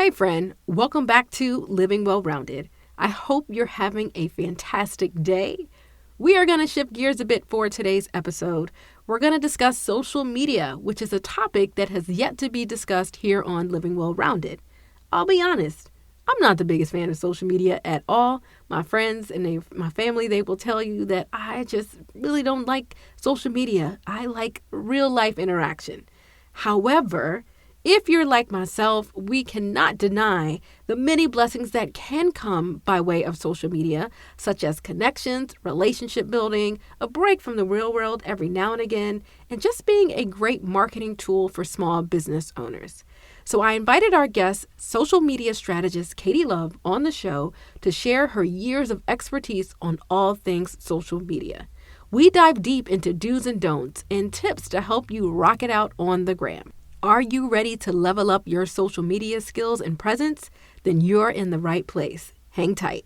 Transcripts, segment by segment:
Hey friend, welcome back to Living Well Rounded. I hope you're having a fantastic day. We are going to shift gears a bit for today's episode. We're going to discuss social media, which is a topic that has yet to be discussed here on Living Well Rounded. I'll be honest, I'm not the biggest fan of social media at all. My friends and my family, they will tell you that I just really don't like social media. I like real life interaction. However, if you're like myself, we cannot deny the many blessings that can come by way of social media, such as connections, relationship building, a break from the real world every now and again, and just being a great marketing tool for small business owners. So I invited our guest, social media strategist Katie Love, on the show to share her years of expertise on all things social media. We dive deep into do's and don'ts and tips to help you rock it out on the gram. Are you ready to level up your social media skills and presence? Then you're in the right place. Hang tight.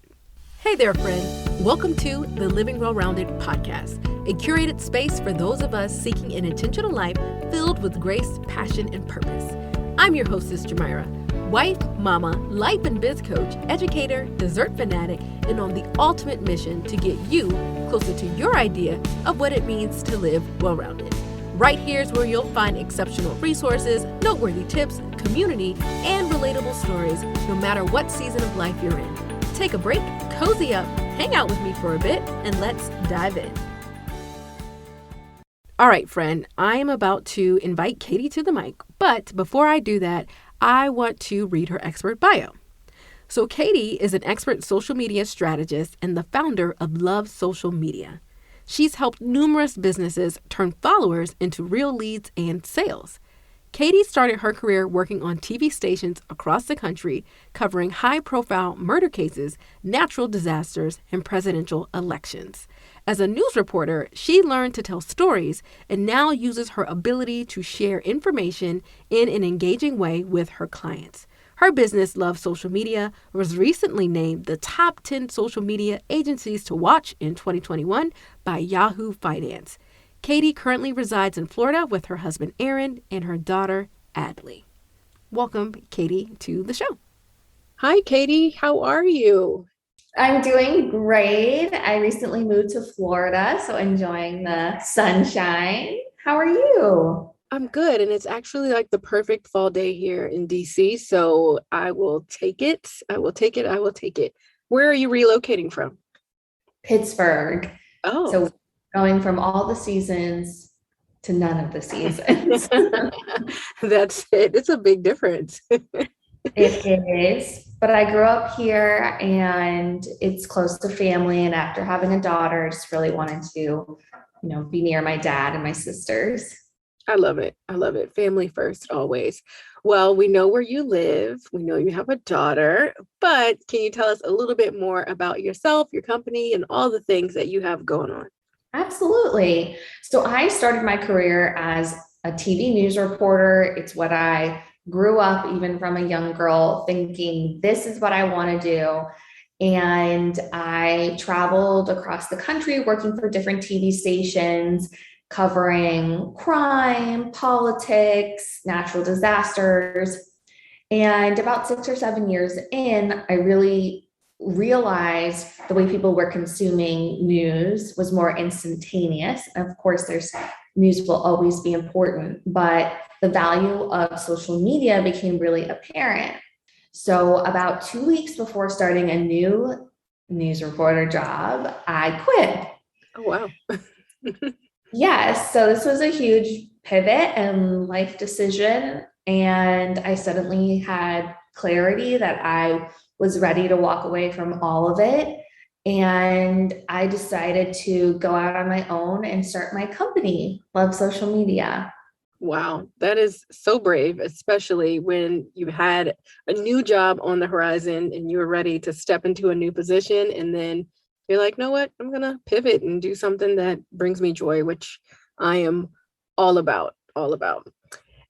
Hey there, friend. Welcome to the Living Well Rounded podcast, a curated space for those of us seeking an intentional life filled with grace, passion, and purpose. I'm your hostess, Jamira, wife, mama, life and biz coach, educator, dessert fanatic, and on the ultimate mission to get you closer to your idea of what it means to live well-rounded. Right here is where you'll find exceptional resources, noteworthy tips, community, and relatable stories, no matter what season of life you're in. Take a break, cozy up, hang out with me for a bit, and let's dive in. All right, friend, I am about to invite Katie to the mic, but before I do that, I want to read her expert bio. So Katie is an expert social media strategist and the founder of Love Social Media. She's helped numerous businesses turn followers into real leads and sales. Katie started her career working on TV stations across the country, covering high-profile murder cases, natural disasters, and presidential elections. As a news reporter, she learned to tell stories and now uses her ability to share information in an engaging way with her clients. Her business, Love Social Media, was recently named the top 10 social media agencies to watch in 2021 by Yahoo Finance. Katie currently resides in Florida with her husband, Aaron, and her daughter, Adley. Welcome, Katie, to the show. Hi, Katie. How are you? I'm doing great. I recently moved to Florida, so enjoying the sunshine. How are you? I'm good, and it's actually like the perfect fall day here in DC, so I will take it. I will take it. I will take it. Where are you relocating from? Pittsburgh. Oh. So going from all the seasons to none of the seasons. That's it. It's a big difference. It is, but I grew up here and it's close to family. And after having a daughter, I just really wanted to, be near my dad and my sisters. I love it. I love it. Family first, always. Well, we know where you live. We know you have a daughter, but can you tell us a little bit more about yourself, your company, and all the things that you have going on? Absolutely. So I started my career as a TV news reporter. It's what I grew up, even from a young girl, thinking this is what I want to do. And I traveled across the country working for different TV stations, covering crime, politics, natural disasters. And about 6 or 7 years in, I really realized the way people were consuming news was more instantaneous. Of course, there's news will always be important, but the value of social media became really apparent. So about 2 weeks before starting a new news reporter job, I quit. Oh, wow. Yes. So this was a huge pivot and life decision. And I suddenly had clarity that I was ready to walk away from all of it. And I decided to go out on my own and start my company, Love Social Media. Wow, that is so brave, especially when you had a new job on the horizon and you were ready to step into a new position. And then you're like, know what? I'm going to pivot and do something that brings me joy, which I am all about.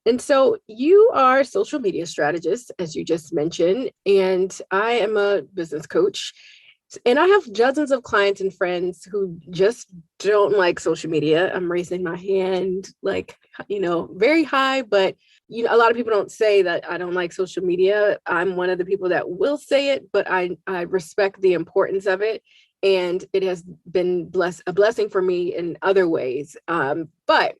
And so you are a social media strategist, as you just mentioned, and I am a business coach. And I have dozens of clients and friends who just don't like social media. I'm raising my hand, very high, but a lot of people don't say that I don't like social media. I'm one of the people that will say it, but I respect the importance of it. And it has been a blessing for me in other ways. But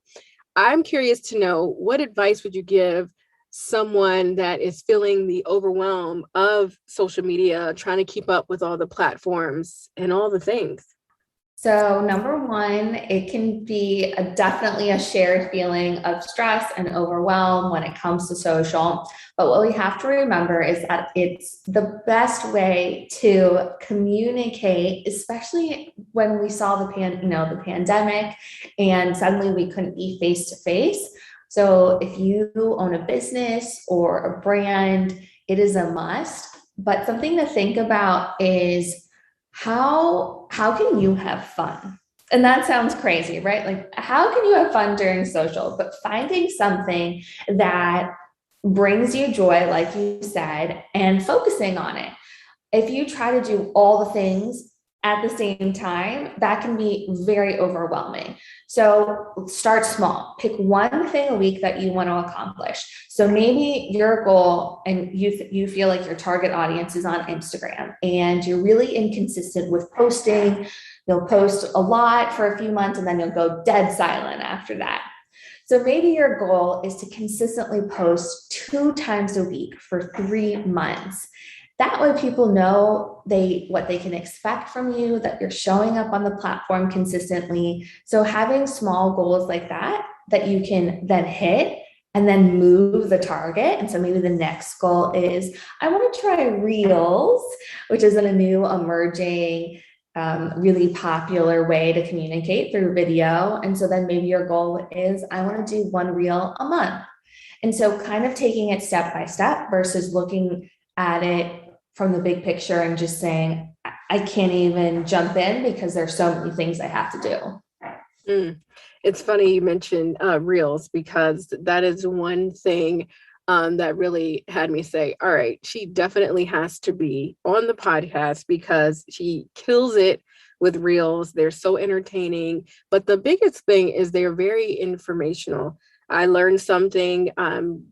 I'm curious to know, what advice would you give someone that is feeling the overwhelm of social media, trying to keep up with all the platforms and all the things? So, number one, it can be definitely a shared feeling of stress and overwhelm when it comes to social. But what we have to remember is that it's the best way to communicate, especially when we saw the pandemic, and suddenly we couldn't be face to face. So, if you own a business or a brand, it is a must. But something to think about is how can you have fun? And that sounds crazy, right? Like, how can you have fun during social? But finding something that brings you joy, like you said, and focusing on it. If you try to do all the things at the same time, that can be very overwhelming. So start small. Pick one thing a week that you want to accomplish. So maybe your goal, and you feel like your target audience is on Instagram and you're really inconsistent with posting. You'll post a lot for a few months and then you'll go dead silent after that. So maybe your goal is to consistently post 2 times a week for 3 months. That way people know what they can expect from you, that you're showing up on the platform consistently. So having small goals like that you can then hit and then move the target. And so maybe the next goal is, I want to try Reels, which is a new emerging, really popular way to communicate through video. And so then maybe your goal is, I want to do one reel a month. And so kind of taking it step by step versus looking at it from the big picture and just saying, I can't even jump in because there's so many things I have to do. It's funny you mentioned Reels, because that is one thing that really had me say, all right, she definitely has to be on the podcast because she kills it with Reels. They're so entertaining. But the biggest thing is they're very informational. I learned something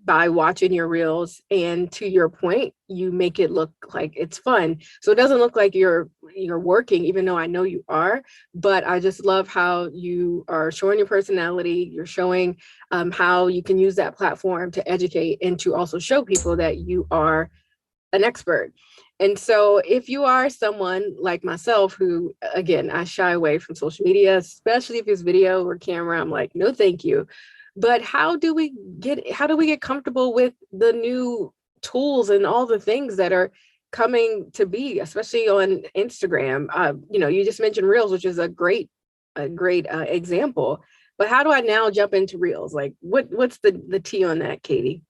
by watching your Reels, and to your point, you make it look like it's fun. So it doesn't look like you're working, even though I know you are. But I just love how you are showing your personality. You're showing how you can use that platform to educate and to also show people that you are an expert. And so if you are someone like myself, who, again, I shy away from social media, especially if it's video or camera, I'm like, no, thank you. But how do we get comfortable with the new tools and all the things that are coming to be, especially on Instagram? You just mentioned Reels, which is a great example. But how do I now jump into Reels? Like, what's the tea on that, Katie?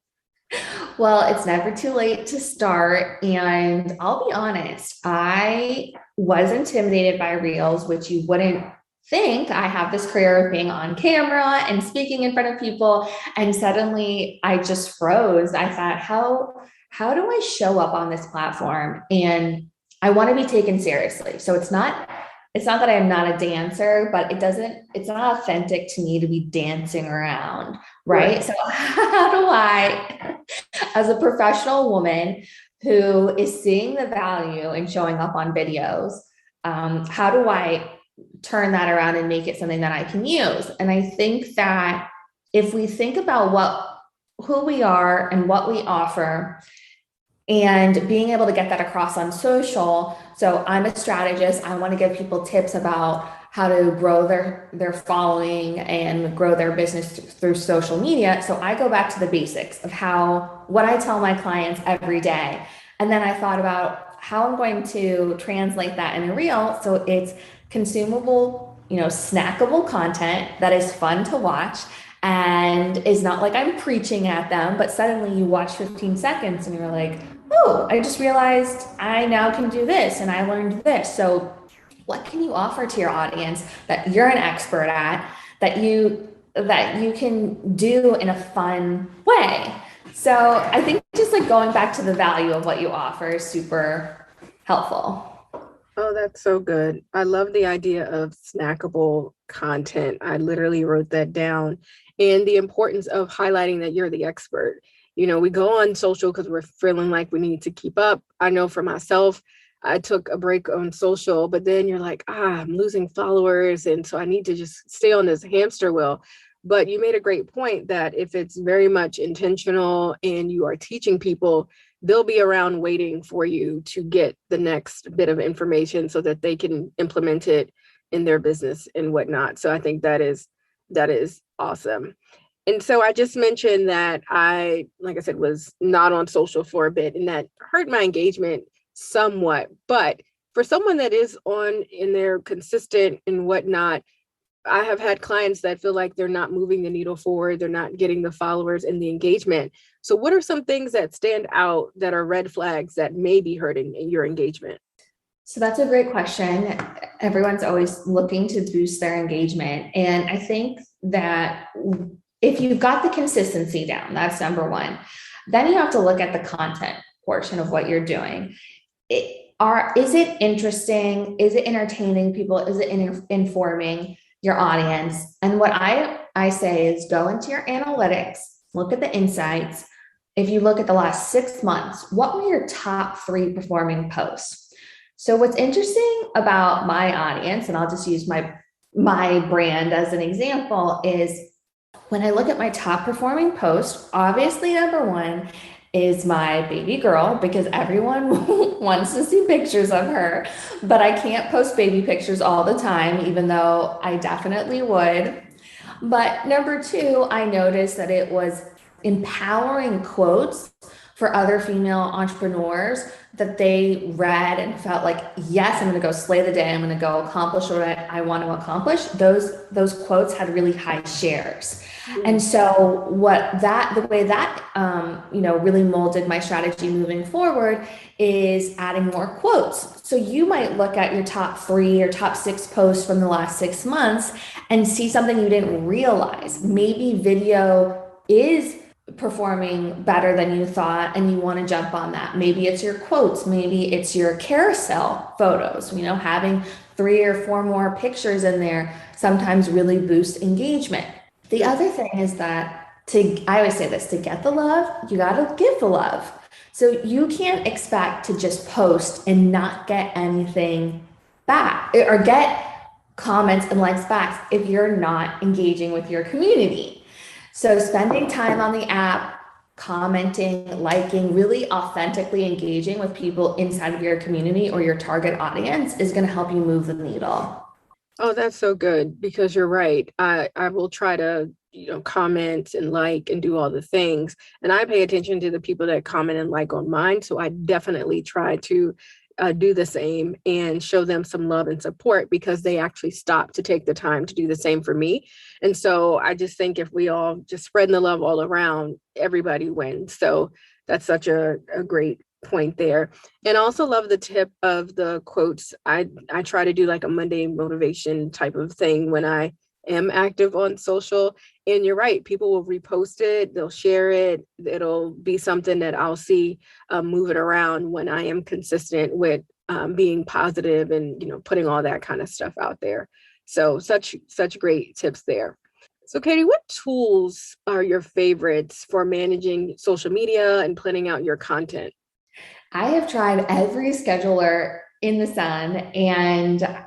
Well, it's never too late to start. And I'll be honest, I was intimidated by Reels, which you wouldn't think. I have this career of being on camera and speaking in front of people. And suddenly I just froze. I thought, how do I show up on this platform? And I want to be taken seriously. So it's not that I'm not a dancer, but it's not authentic to me to be dancing around, right? So how do I, as a professional woman who is seeing the value in showing up on videos, how do I turn that around and make it something that I can use? And I think that if we think about who we are and what we offer, and being able to get that across on social. So I'm a strategist. I want to give people tips about how to grow their following and grow their business through social media. So I go back to the basics of what I tell my clients every day. And then I thought about how I'm going to translate that in a reel. So it's consumable, snackable content that is fun to watch and is not like I'm preaching at them, but suddenly you watch 15 seconds and you're like, oh, I just realized I now can do this and I learned this. So what can you offer to your audience that you're an expert at, that you can do in a fun way? So I think just like going back to the value of what you offer is super helpful. Oh, that's so good. I love the idea of snackable content. I literally wrote that down. and the importance of highlighting that you're the expert. We go on social because we're feeling like we need to keep up. I know for myself, I took a break on social, but then you're like, I'm losing followers. And so I need to just stay on this hamster wheel. But you made a great point that if it's very much intentional and you are teaching people, they'll be around waiting for you to get the next bit of information so that they can implement it in their business and whatnot. So I think that is awesome. And so I just mentioned that like I said, was not on social for a bit, and that hurt my engagement somewhat. But for someone that is on and they're consistent and whatnot, I have had clients that feel like they're not moving the needle forward. They're not getting the followers and the engagement. So what are some things that stand out that are red flags that may be hurting your engagement? So that's a great question. Everyone's always looking to boost their engagement. And I think that if you've got the consistency down, that's number one. Then you have to look at the content portion of what you're doing. Is it interesting? Is it entertaining people? Is it informing your audience? And what I say is go into your analytics, look at the insights. If you look at the last 6 months, what were your top 3 performing posts? So what's interesting about my audience, and I'll just use my brand as an example, is when I look at my top performing post, obviously number 1 is my baby girl, because everyone wants to see pictures of her, but I can't post baby pictures all the time, even though I definitely would. But number 2, I noticed that it was empowering quotes for other female entrepreneurs that they read and felt like, yes, I'm going to go slay the day. I'm going to go accomplish what I want to accomplish. Those quotes had really high shares. And so the way that, really molded my strategy moving forward is adding more quotes. So you might look at your top 3 or top 6 posts from the last 6 months and see something you didn't realize. Maybe video is performing better than you thought and you want to jump on that. Maybe it's your quotes, maybe it's your carousel photos, having 3 or 4 more pictures in there sometimes really boosts engagement. The other thing is that I always say this, to get the love, you got to give the love. So you can't expect to just post and not get anything back or get comments and likes back if you're not engaging with your community. So spending time on the app, commenting, liking, really authentically engaging with people inside of your community or your target audience is going to help you move the needle. Oh, that's so good, because you're right. I will try to, comment and like and do all the things. And I pay attention to the people that comment and like on mine. So I definitely try to do the same and show them some love and support, because they actually stop to take the time to do the same for me. And so I just think if we all just spread the love all around, everybody wins. So that's such a great point there. And also love the tip of the quotes. I try to do like a Monday motivation type of thing when I am active on social. And you're right, people will repost it, they'll share it, it'll be something that I'll see move it around when I am consistent with being positive and putting all that kind of stuff out there. So such great tips there. So Katie, what tools are your favorites for managing social media and planning out your content? I have tried every scheduler in the sun, and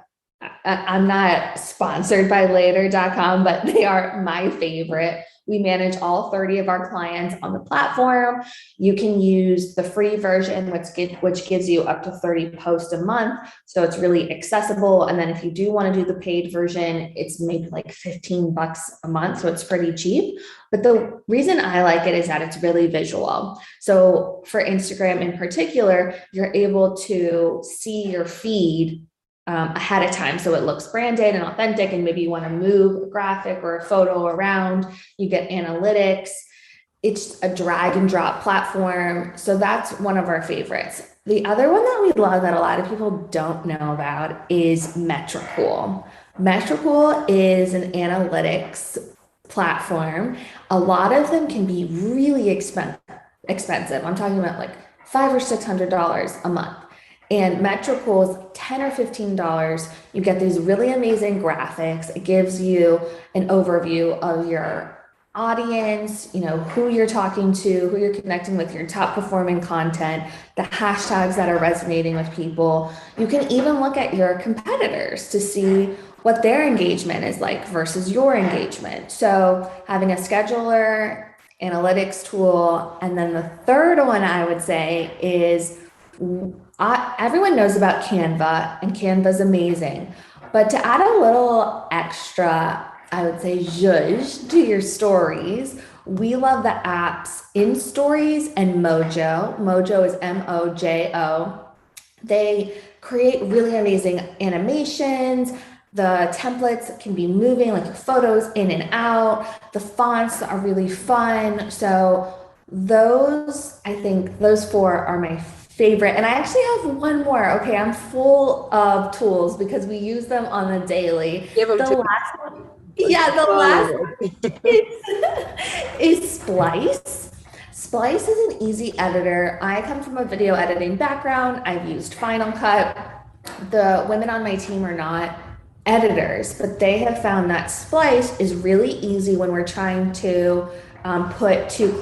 I'm not sponsored by Later.com, but they are my favorite. We manage all 30 of our clients on the platform. You can use the free version, which gives you up to 30 posts a month. So it's really accessible. And then if you do want to do the paid version, it's maybe like $15 a month. So it's pretty cheap. But the reason I like it is that it's really visual. So for Instagram in particular, you're able to see your feed ahead of time. So it looks branded and authentic, and maybe you want to move a graphic or a photo around, you get analytics. It's a drag and drop platform. So that's one of our favorites. The other one that we love that a lot of people don't know about is Metricool. Metricool is an analytics platform. A lot of them can be really expensive. I'm talking about like $500 or $600 a month. And Metricool is $10 or $15. You get these really amazing graphics. It gives you an overview of your audience, who you're talking to, who you're connecting with, your top performing content, the hashtags that are resonating with people. You can even look at your competitors to see what their engagement is like versus your engagement. So having a scheduler, analytics tool, and then the third one I would say is everyone knows about Canva, and Canva is amazing. But to add a little extra, I would say, zhuzh to your stories, we love the apps In Stories and Mojo. Mojo is Mojo. They create really amazing animations. The templates can be moving, like your photos in and out. The fonts are really fun. So I think those four are my favorite. And I actually have one more. Okay, I'm full of tools because we use them on the daily. Give them The to last one, Let's yeah, the go last on one is Splice. Splice is an easy editor. I come from a video editing background. I've used Final Cut. The women on my team are not editors, but they have found that Splice is really easy when we're trying to put two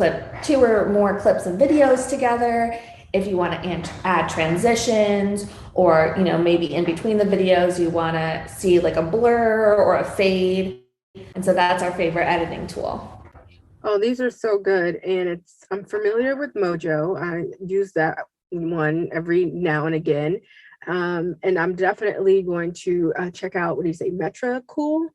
or more clips of videos together. If you want to add transitions, or maybe in between the videos you want to see like a blur or a fade, and so that's our favorite editing tool. Oh, these are so good. And I'm familiar with Mojo. I use that one every now and again. And I'm definitely going to check out, what do you say, Metricool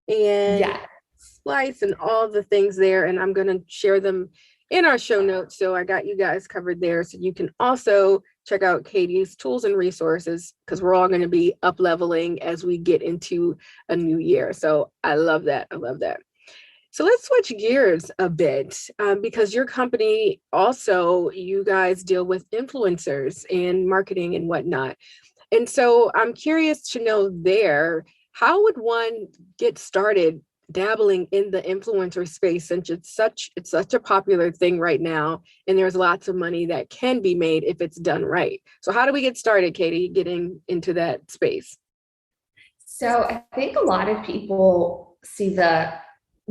and Yeah. Splice and all the things there. And I'm going to share them in our show notes. So I got you guys covered there. So you can also check out Katie's tools and resources, because we're all going to be up leveling as we get into a new year. So I love that. I love that. So let's switch gears a bit, because your company also, you guys deal with influencers and marketing and whatnot. And so I'm curious to know there, how would one get started dabbling in the influencer space, since it's such a popular thing right now, and there's lots of money that can be made if it's done right. So how do we get started, Katie, getting into that space? So I think a lot of people see the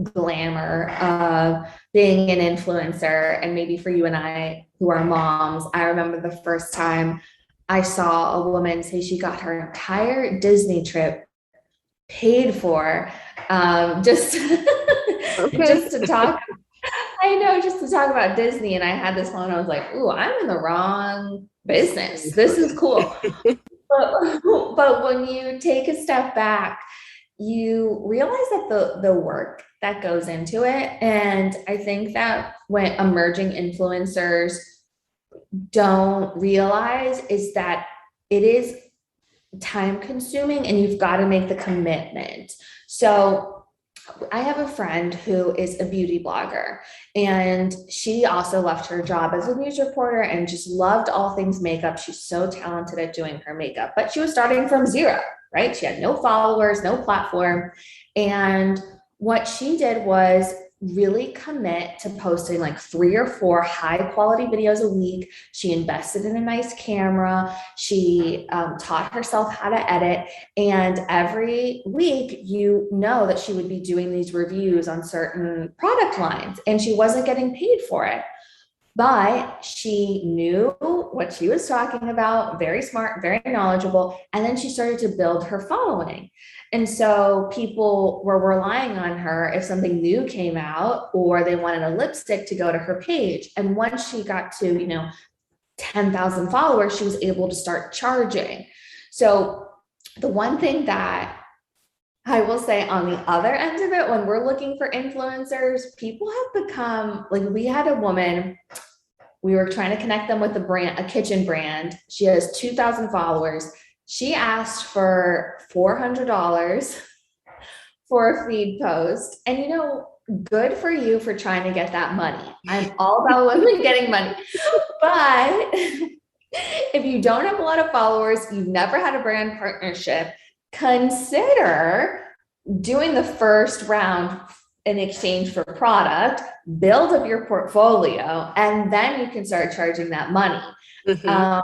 glamour of being an influencer. And maybe for you and I, who are moms, I remember the first time I saw a woman say she got her entire Disney trip paid for, just Okay. just to talk. I know, just to talk about Disney. And I had this one, I was like, ooh, I'm in the wrong business. This is cool. But, but when you take a step back, you realize that the work that goes into it. And I think that when emerging influencers don't realize is that it is time consuming and you've got to make the commitment. So I have a friend who is a beauty blogger, and she also left her job as a news reporter and just loved all things makeup. She's so talented at doing her makeup, but she was starting from zero, right? She had no followers, no platform. And what she did was really commit to posting like 3 or 4 high quality videos a week. She invested in a nice camera. She taught herself how to edit. And every week, that she would be doing these reviews on certain product lines, and she wasn't getting paid for it. But she knew what she was talking about, very smart, very knowledgeable. And then she started to build her following. And so people were relying on her if something new came out or they wanted a lipstick to go to her page. And once she got to, 10,000 followers, she was able to start charging. So the one thing that I will say on the other end of it, when we're looking for influencers, people have become like, we had a woman, we were trying to connect them with a kitchen brand. She has 2,000 followers. She asked for $400 for a feed post. And good for you for trying to get that money. I'm all about women getting money. But if you don't have a lot of followers, you've never had a brand partnership, consider doing the first round in exchange for product, build up your portfolio, and then you can start charging that money. Mhm.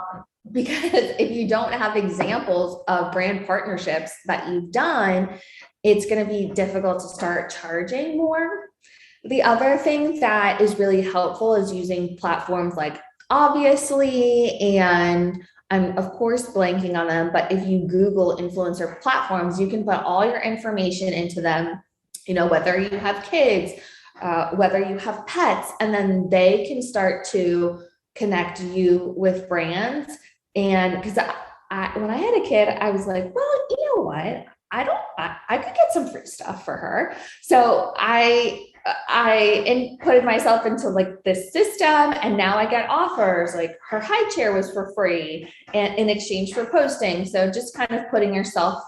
Because if you don't have examples of brand partnerships that you've done, it's going to be difficult to start charging more. The other thing that is really helpful is using platforms like Obviously, and I'm of course blanking on them, but if you Google influencer platforms, you can put all your information into them, whether you have kids, whether you have pets, and then they can start to connect you with brands. And because when I had a kid, I was like, well, you know what? I could get some free stuff for her. So I inputted myself into like this system, and now I get offers. Like her high chair was for free and in exchange for posting. So just kind of putting yourself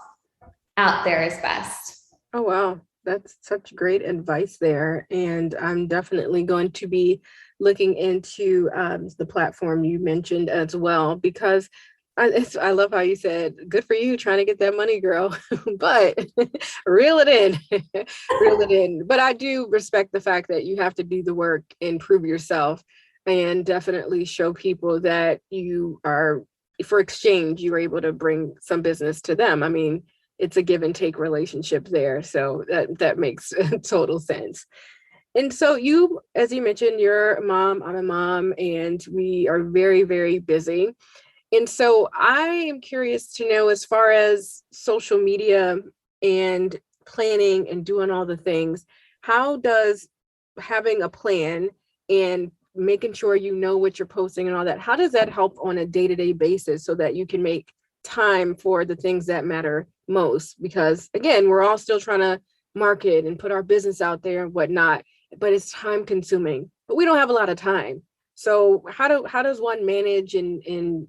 out there is best. Oh, wow. That's such great advice there. And I'm definitely going to be looking into the platform you mentioned as well, because I love how you said, good for you trying to get that money, girl, but reel it in, reel it in. But I do respect the fact that you have to do the work and prove yourself and definitely show people that you are, for exchange, you're able to bring some business to them. I mean, it's a give and take relationship there. So that makes total sense. And so you, as you mentioned, you're a mom, I'm a mom, and we are very, very busy. And so I am curious to know, as far as social media and planning and doing all the things, how does having a plan and making sure you know what you're posting and all that, how does that help on a day-to-day basis so that you can make time for the things that matter most? Because again, we're all still trying to market and put our business out there and whatnot, but it's time consuming, but we don't have a lot of time. So how does one manage and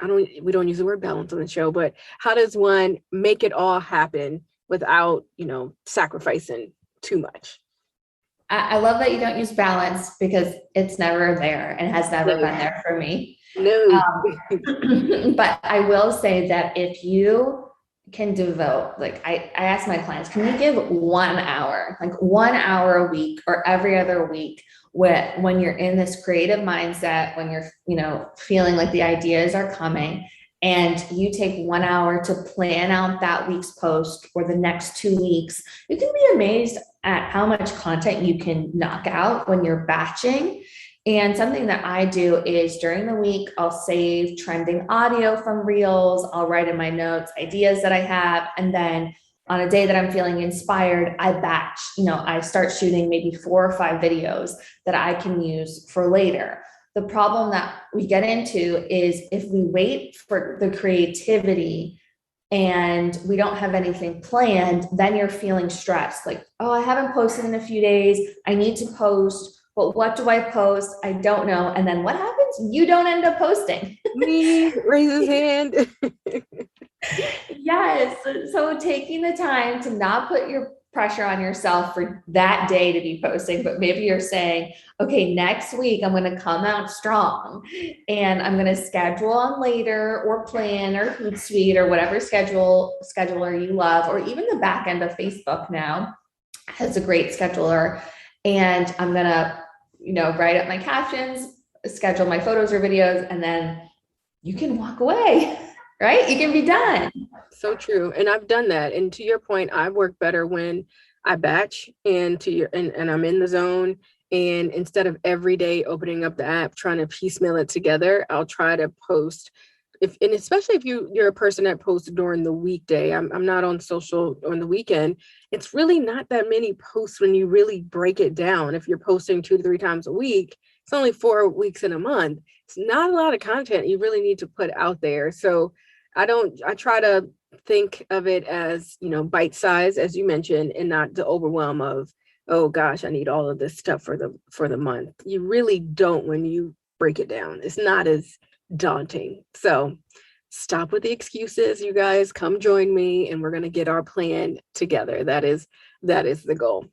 we don't use the word balance on the show, but how does one make it all happen without, sacrificing too much? I love that you don't use balance because it's never there and has never been there for me. No. But I will say that if you can devote, like I ask my clients, can you give 1 hour, like 1 hour a week or every other week, when you're in this creative mindset, when you're, feeling like the ideas are coming, and you take 1 hour to plan out that week's post or the next 2 weeks, you can be amazed at how much content you can knock out when you're batching. And something that I do is during the week, I'll save trending audio from Reels. I'll write in my notes ideas that I have. And then on a day that I'm feeling inspired, I batch, I start shooting maybe 4 or 5 videos that I can use for later. The problem that we get into is if we wait for the creativity and we don't have anything planned, then you're feeling stressed. Like, oh, I haven't posted in a few days. I need to post. But what do I post? I don't know. And then what happens? You don't end up posting. Me, raise his hand. Yes. So taking the time to not put your pressure on yourself for that day to be posting, but maybe you're saying, okay, next week I'm going to come out strong and I'm going to schedule on Later or Plan or Hootsuite or whatever scheduler you love, or even the back end of Facebook now has a great scheduler. And I'm going to, write up my captions, schedule my photos or videos, and then you can walk away, right? You can be done. So true. And I've done that. And to your point, I work better when I batch and I'm in the zone. And instead of every day opening up the app, trying to piecemeal it together, I'll try to post. And especially if you're a person that posts during the weekday, I'm not on social on the weekend. It's really not that many posts when you really break it down. If you're posting 2 to 3 times a week, it's only 4 weeks in a month. It's not a lot of content you really need to put out there. So I try to think of it as, bite size, as you mentioned, and not the overwhelm of, oh gosh, I need all of this stuff for the month. You really don't when you break it down. It's not as daunting. So stop with the excuses, you guys. Come join me and we're going to get our plan together. That is the goal.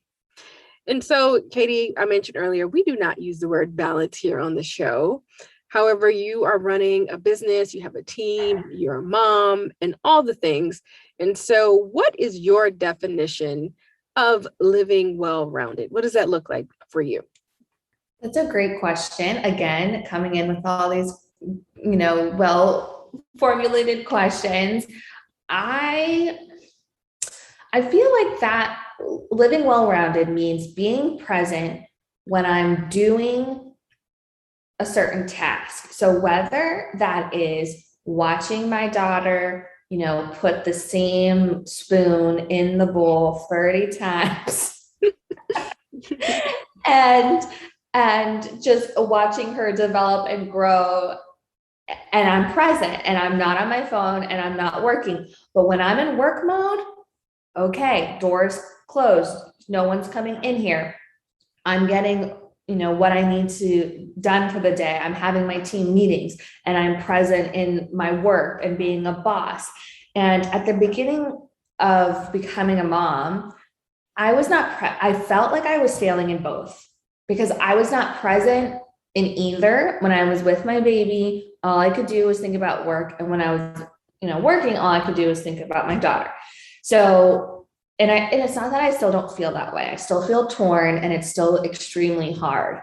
And so, Katie, I mentioned earlier, we do not use the word balance here on the show. However, you are running a business, you have a team, you're a mom, and all the things. And so what is your definition of living well-rounded? What does that look like for you? That's a great question. Again, coming in with all these, well formulated questions. I feel like that living well-rounded means being present when I'm doing a certain task. So whether that is watching my daughter, put the same spoon in the bowl 30 times and just watching her develop and grow, and I'm present and I'm not on my phone and I'm not working. But when I'm in work mode, okay, doors closed, no one's coming in here. I'm getting, what I need to done for the day. I'm having my team meetings and I'm present in my work and being a boss. And at the beginning of becoming a mom, I was not, I felt like I was failing in both because I was not present in either. When I was with my baby, all I could do was think about work. And when I was, working, all I could do was think about my daughter. So, and it's not that I still don't feel that way. I still feel torn and it's still extremely hard,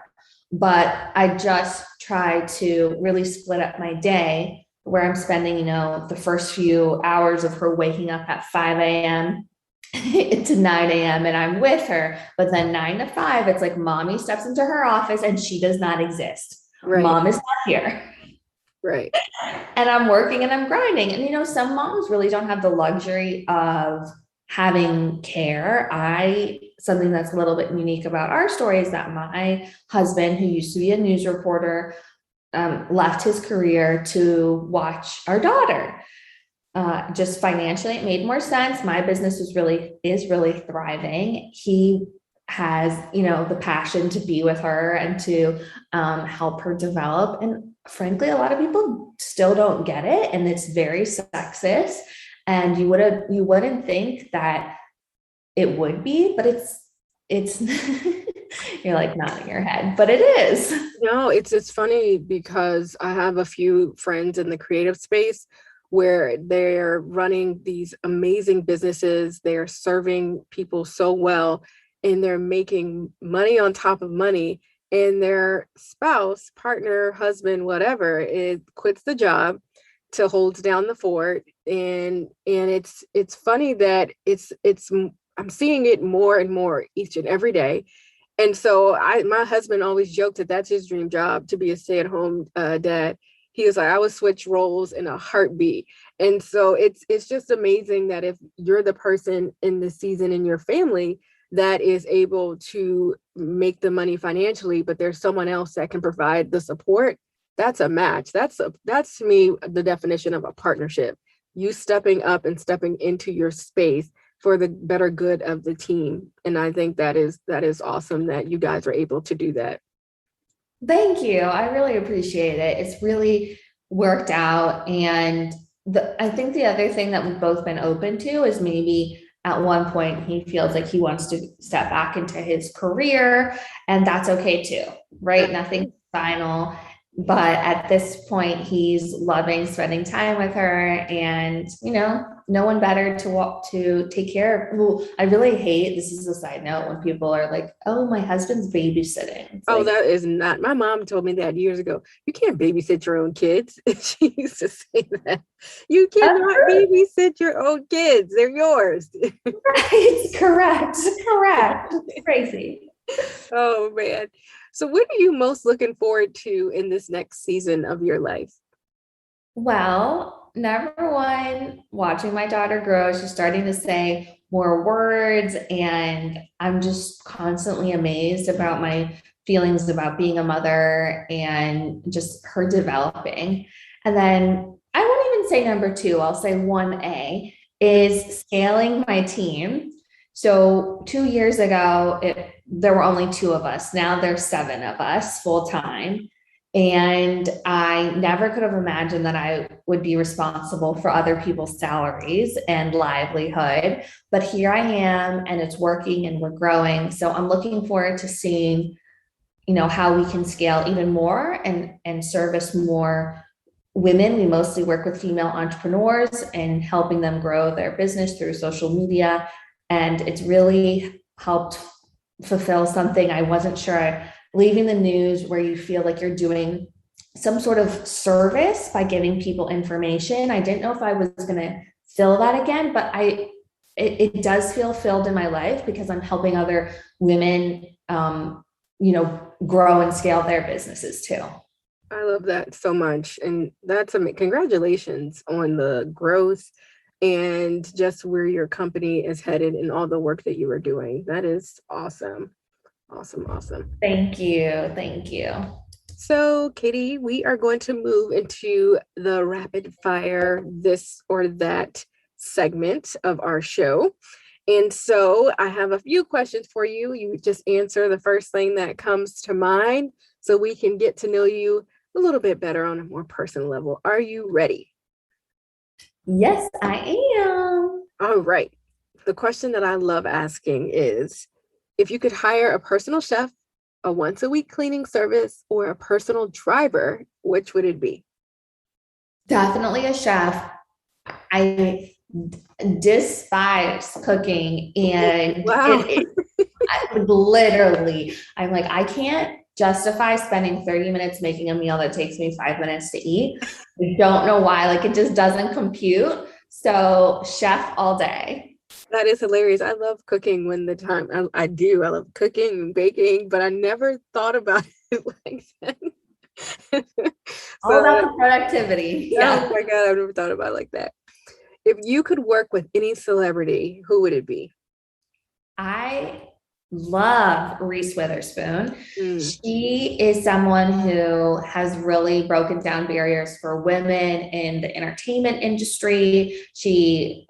but I just try to really split up my day where I'm spending, the first few hours of her waking up at 5 a.m. to 9 a.m. and I'm with her, but then 9 to 5, it's like mommy steps into her office and she does not exist. Right. Mom is not here. Right. And I'm working and I'm grinding. And, some moms really don't have the luxury of having care. Something that's a little bit unique about our story is that my husband, who used to be a news reporter, left his career to watch our daughter. Just financially, it made more sense. My business is really thriving. He has, the passion to be with her and to help her develop. And frankly, a lot of people still don't get it. And it's very sexist. And you wouldn't think that it would be, but it's you're like nodding your head, but it is. No, it's funny because I have a few friends in the creative space where they're running these amazing businesses. They're serving people so well and they're making money on top of money. And their spouse, partner, husband, whatever, quits the job to hold down the fort. And it's funny that I'm seeing it more and more each and every day. And so my husband always joked that that's his dream job, to be a stay-at-home dad. He was like, I would switch roles in a heartbeat. And so it's just amazing that if you're the person in the season in your family that is able to make the money financially, but there's someone else that can provide the support, that's a match. That's to me the definition of a partnership. You stepping up and stepping into your space for the better good of the team. And I think that is awesome that you guys are able to do that. Thank you. I really appreciate it. It's really worked out. And I think the other thing that we've both been open to is maybe at one point he feels like he wants to step back into his career, and that's okay too, right? Nothing's final. But at this point, he's loving spending time with her, and no one better to take care of. Well, I really hate, this is a side note, when people are like, "Oh, my husband's babysitting." Oh, that is not. My mom told me that years ago. You can't babysit your own kids. She used to say that. You cannot babysit your own kids. They're yours. Right. Correct. It's crazy. Oh man. So what are you most looking forward to in this next season of your life? Well, number one, watching my daughter grow. She's starting to say more words, and I'm just constantly amazed about my feelings about being a mother and just her developing. And then I won't even say number two, I'll say 1A is scaling my team. So 2 years ago, there were only 2 of us. Now there's 7 of us full time. And I never could have imagined that I would be responsible for other people's salaries and livelihood. But here I am, and it's working and we're growing. So I'm looking forward to seeing, how we can scale even more and service more women. We mostly work with female entrepreneurs and helping them grow their business through social media. And it's really helped fulfill something I wasn't sure. Leaving the news where you feel like you're doing some sort of service by giving people information. I didn't know if I was going to fill that again, but it does feel filled in my life because I'm helping other women, grow and scale their businesses too. I love that so much. And that's congratulations on the growth and just where your company is headed and all the work that you are doing. That is awesome. Awesome, awesome. Thank you. Thank you. So, Katie, we are going to move into the rapid fire this or that segment of our show. And so I have a few questions for you. You just answer the first thing that comes to mind so we can get to know you a little bit better on a more personal level. Are you ready? Yes, I am. All right. The question that I love asking is, if you could hire a personal chef, a once a week cleaning service, or a personal driver, which would it be? Definitely a chef. I despise cooking, and Wow. I would literally, I'm like, I can't justify spending 30 minutes making a meal that takes me 5 minutes to eat. I don't know why, like it just doesn't compute. So chef all day. That is hilarious. I love cooking when the time I do. I love cooking and baking, but I never thought about it like that. All about So, the productivity. oh Yeah. my God, I've never thought about it like that. If you could work with any celebrity, who would it be? I love Reese Witherspoon. Mm, She is someone who has really broken down barriers for women in the entertainment industry. She,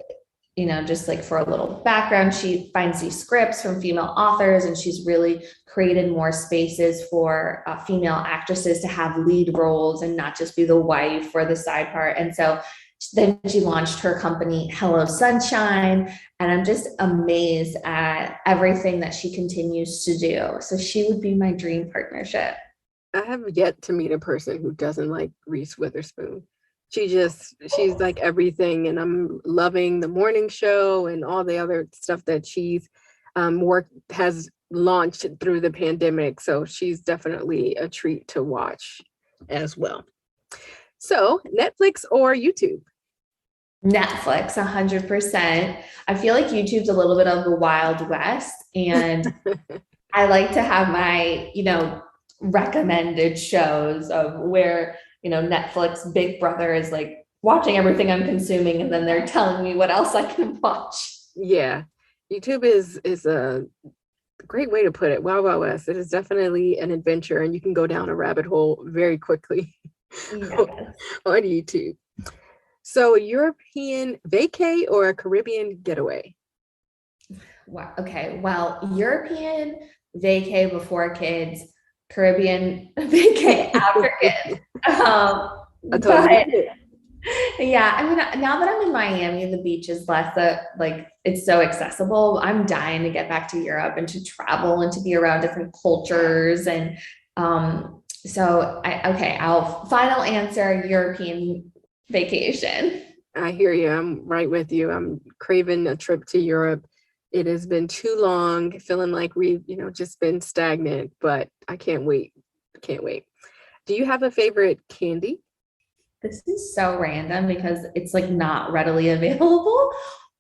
just like for a little background, she finds these scripts from female authors, and she's really created more spaces for female actresses to have lead roles and not just be the wife or the side part. And so then she launched her company, Hello Sunshine, and I'm just amazed at everything that she continues to do. So she would be my dream partnership. I have yet to meet a person who doesn't like Reese Witherspoon. She's like everything, and I'm loving the morning show and all the other stuff that she's has launched through the pandemic. So she's definitely a treat to watch as well. So, Netflix or YouTube? Netflix, 100%. I feel like YouTube's a little bit of the Wild West, and I like to have my, recommended shows of where, Netflix Big Brother is like watching everything I'm consuming, and then they're telling me what else I can watch. Yeah, YouTube is a great way to put it. Wow, wow, West. It is definitely an adventure, and you can go down a rabbit hole very quickly Yes. on YouTube. So, European vacay or a Caribbean getaway? Wow. Okay. Well, European vacay before kids, Caribbean vacay after kids. I totally But get it. yeah, I mean, now that I'm in Miami, the beach is less like it's so accessible. I'm dying to get back to Europe and to travel and to be around different cultures. And so I'll final answer European vacation. I hear you. I'm right with you. I'm craving a trip to Europe. It has been too long, feeling like we've, just been stagnant, but I can't wait. Can't wait. Do you have a favorite candy? This is so random because it's like not readily available,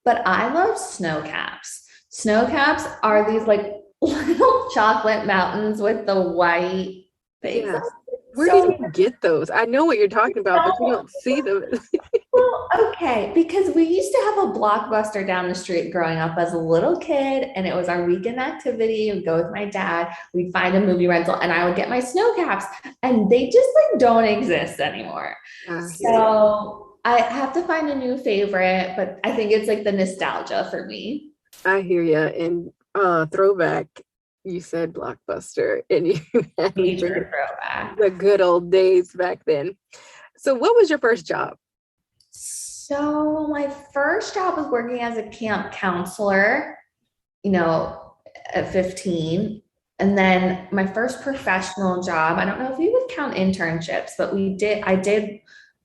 but I love snow caps. Snow caps are these like little chocolate mountains with the white things. Yes. Where did So you get those? I know what you're talking about, but you don't see them. well, okay, because we used to have a Blockbuster down the street growing up as a little kid, and it was our weekend activity. We'd go with my dad, we'd find a movie rental, and I would get my snow caps, and they just like don't exist anymore. So I have to find a new favorite, but I think it's like the nostalgia for me. I hear you. And throwback, you said Blockbuster, and you had me Major thinking throwback. the good old days back then. So, what was your first job? So my first job was working as a camp counselor, you know, at 15. And then my first professional job, I don't know if we would count internships, but I did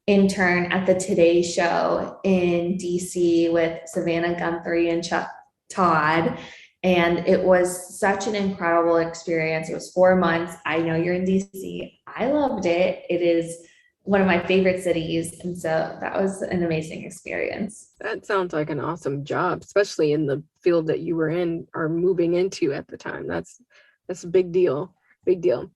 intern at the Today Show in DC with Savannah Guthrie and Chuck Todd. And it was such an incredible experience. It was 4 months. I know you're in DC. I loved it. It is one of my favorite cities. And so that was an amazing experience. That sounds like an awesome job, especially in the field that you were in or moving into at the time. That's a big deal. Big deal.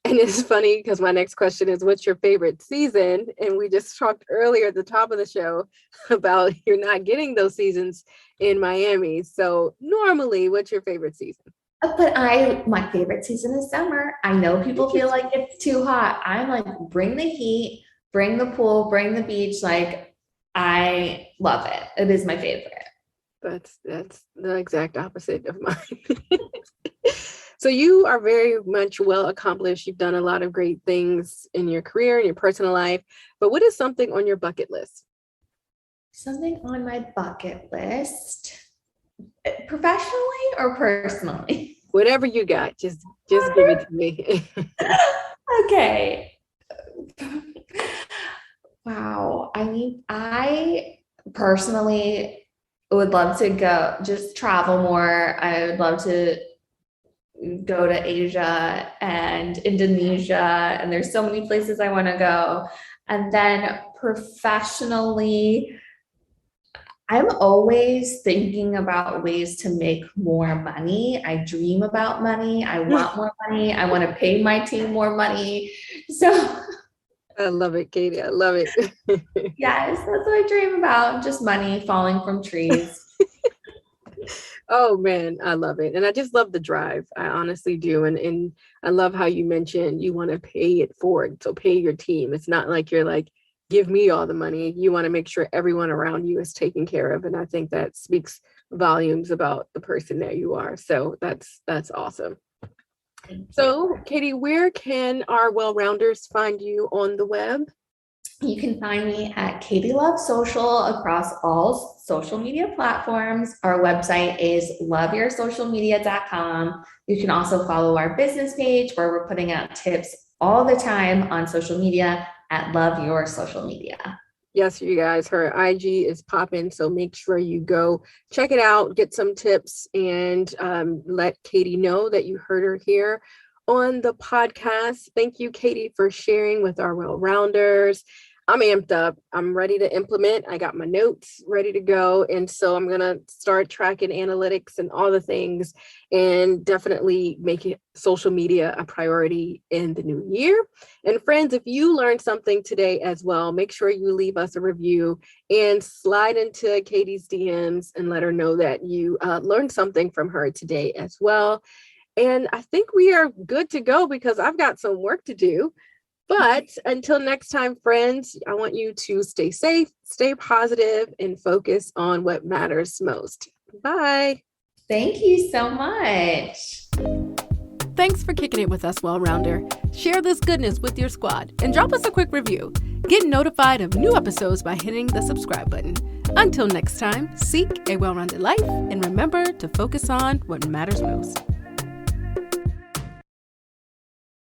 And it's funny because my next question is, what's your favorite season? And we just talked earlier at the top of the show about you're not getting those seasons in Miami. So normally, what's your favorite season? But my favorite season is summer. I know people feel like it's too hot. I'm like, bring the heat, bring the pool, bring the beach. Like, I love it. It is my favorite. That's the exact opposite of mine. So you are very much well accomplished. You've done a lot of great things in your career and your personal life. But what is something on your bucket list? Something on my bucket list, professionally or personally? Whatever you got, just give it to me. Okay. Wow. I mean, I personally would love to go just travel more. I would love to go to Asia and Indonesia, and there's so many places I want to go. And then professionally, I'm always thinking about ways to make more money. I dream about money. I want more money. I want to pay my team more money. So, I love it, Katie. I love it. yes, that's what I dream about, just money falling from trees. Oh man, I love it. And I just love the drive. I honestly do. And I love how you mentioned you want to pay it forward. So pay your team. It's not like you're like, give me all the money. You want to make sure everyone around you is taken care of. And I think that speaks volumes about the person that you are. So that's awesome. So Katie, where can our well-rounders find you on the web? You can find me at Katie Love Social across all social media platforms. Our website is loveyoursocialmedia.com. You can also follow our business page where we're putting out tips all the time on social media at Love Your Social Media. Yes, you guys, her IG is popping, so make sure you go check it out, get some tips, and let Katie know that you heard her here on the podcast. Thank you, Katie, for sharing with our well-rounders. I'm amped up. I'm ready to implement. I got my notes ready to go. And so I'm going to start tracking analytics and all the things and definitely make it social media a priority in the new year. And friends, if you learned something today as well, make sure you leave us a review and slide into Katie's DMs and let her know that you learned something from her today as well. And I think we are good to go because I've got some work to do. But until next time, friends, I want you to stay safe, stay positive, and focus on what matters most. Bye. Thank you so much. Thanks for kicking it with us, Well-Rounder. Share this goodness with your squad and drop us a quick review. Get notified of new episodes by hitting the subscribe button. Until next time, seek a well-rounded life and remember to focus on what matters most.